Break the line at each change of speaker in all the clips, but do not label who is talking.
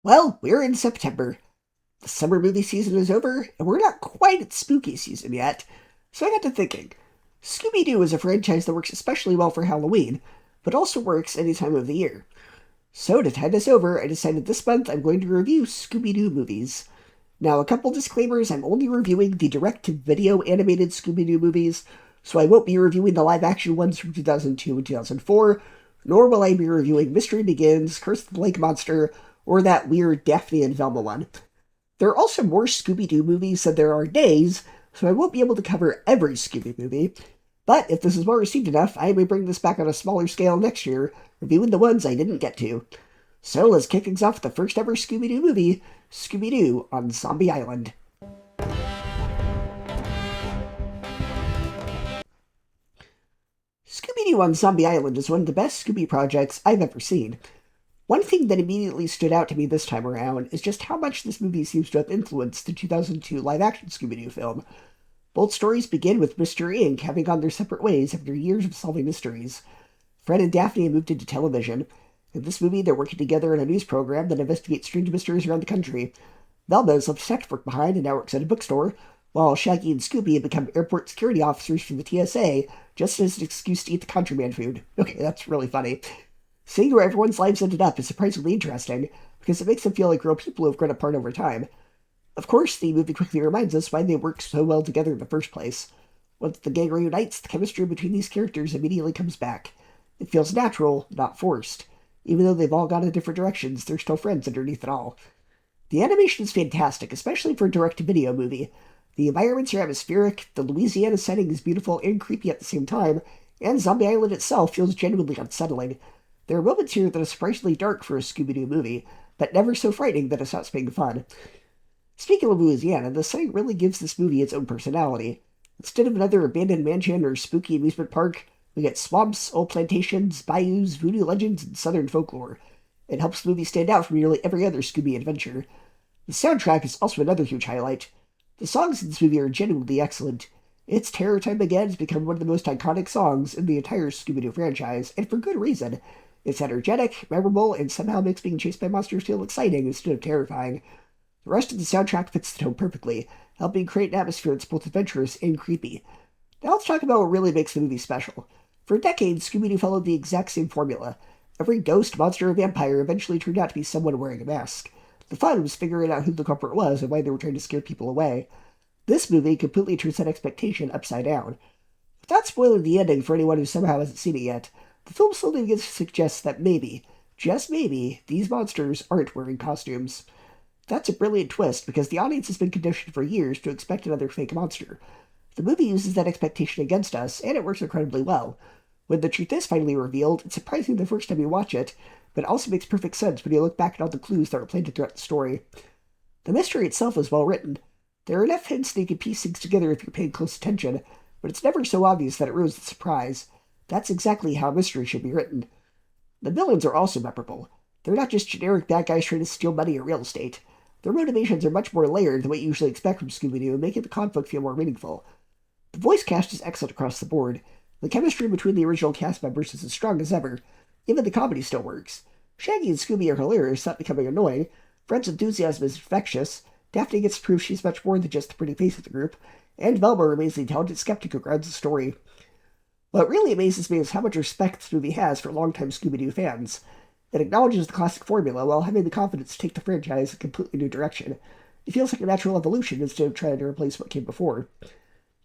Well, we're in September. The summer movie season is over, and we're not quite at spooky season yet. So I got to thinking. Scooby-Doo is a franchise that works especially well for Halloween, but also works any time of the year. So to tide us over, I decided this month I'm going to review Scooby-Doo movies. Now, a couple disclaimers, I'm only reviewing the direct-to-video animated Scooby-Doo movies, so I won't be reviewing the live-action ones from 2002 and 2004, nor will I be reviewing Mystery Begins, Curse of the Lake Monster, or that weird Daphne and Velma one. There are also more Scooby-Doo movies than there are days, so I won't be able to cover every Scooby movie. But if this is well received enough, I may bring this back on a smaller scale next year, reviewing the ones I didn't get to. So let's kick things off with the first ever Scooby-Doo movie, Scooby-Doo on Zombie Island. Scooby-Doo on Zombie Island is one of the best Scooby projects I've ever seen. One thing that immediately stood out to me this time around is just how much this movie seems to have influenced the 2002 live-action Scooby-Doo film. Both stories begin with Mystery Inc. having gone their separate ways after years of solving mysteries. Fred and Daphne moved into television. In this movie, they're working together in a news program that investigates strange mysteries around the country. Velma has left sex work behind and now works at a bookstore, while Shaggy and Scooby have become airport security officers for the TSA, just as an excuse to eat the contraband food. Okay, that's really funny. Seeing where everyone's lives ended up is surprisingly interesting, because it makes them feel like real people who have grown apart over time. Of course, the movie quickly reminds us why they work so well together in the first place. Once the gang reunites, the chemistry between these characters immediately comes back. It feels natural, not forced. Even though they've all gone in different directions, they're still friends underneath it all. The animation is fantastic, especially for a direct-to-video movie. The environments are atmospheric, the Louisiana setting is beautiful and creepy at the same time, and Zombie Island itself feels genuinely unsettling. There are moments here that are surprisingly dark for a Scooby-Doo movie, but never so frightening that it stops being fun. Speaking of Louisiana, the setting really gives this movie its own personality. Instead of another abandoned mansion or spooky amusement park, we get swamps, old plantations, bayous, voodoo legends, and southern folklore. It helps the movie stand out from nearly every other Scooby adventure. The soundtrack is also another huge highlight. The songs in this movie are genuinely excellent. It's Terror Time Again has become one of the most iconic songs in the entire Scooby-Doo franchise, and for good reason. It's energetic, memorable, and somehow makes being chased by monsters feel exciting instead of terrifying. The rest of the soundtrack fits the tone perfectly, helping create an atmosphere that's both adventurous and creepy. Now let's talk about what really makes the movie special. For decades, Scooby-Doo followed the exact same formula. Every ghost, monster, or vampire eventually turned out to be someone wearing a mask. The fun was figuring out who the culprit was and why they were trying to scare people away. This movie completely turns that expectation upside down. Without spoiling the ending for anyone who somehow hasn't seen it yet, the film slowly begins to suggest that maybe, just maybe, these monsters aren't wearing costumes. That's a brilliant twist because the audience has been conditioned for years to expect another fake monster. The movie uses that expectation against us, and it works incredibly well. When the truth is finally revealed, it's surprising the first time you watch it, but it also makes perfect sense when you look back at all the clues that were planted throughout the story. The mystery itself is well written. There are enough hints that you can piece things together if you're paying close attention, but it's never so obvious that it ruins the surprise. That's exactly how a mystery should be written. The villains are also memorable. They're not just generic bad guys trying to steal money or real estate. Their motivations are much more layered than what you usually expect from Scooby-Doo, making the conflict feel more meaningful. The voice cast is excellent across the board. The chemistry between the original cast members is as strong as ever. Even the comedy still works. Shaggy and Scooby are hilarious, not becoming annoying. Fred's enthusiasm is infectious. Daphne gets to prove she's much more than just the pretty face of the group. And Velma remains the intelligent skeptic who grounds the story. What really amazes me is how much respect this movie has for longtime Scooby-Doo fans. It acknowledges the classic formula while having the confidence to take the franchise in a completely new direction. It feels like a natural evolution instead of trying to replace what came before.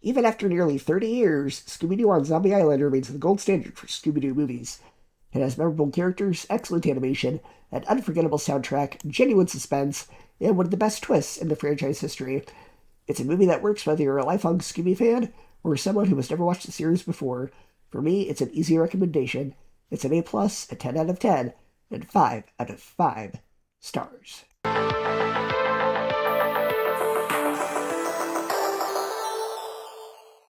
Even after nearly 30 years, Scooby-Doo on Zombie Island remains the gold standard for Scooby-Doo movies. It has memorable characters, excellent animation, an unforgettable soundtrack, genuine suspense, and one of the best twists in the franchise history. It's a movie that works whether you're a lifelong Scooby fan or someone who has never watched the series before. For me, it's an easy recommendation. It's an A+, a 10 out of 10, and 5 out of 5 stars.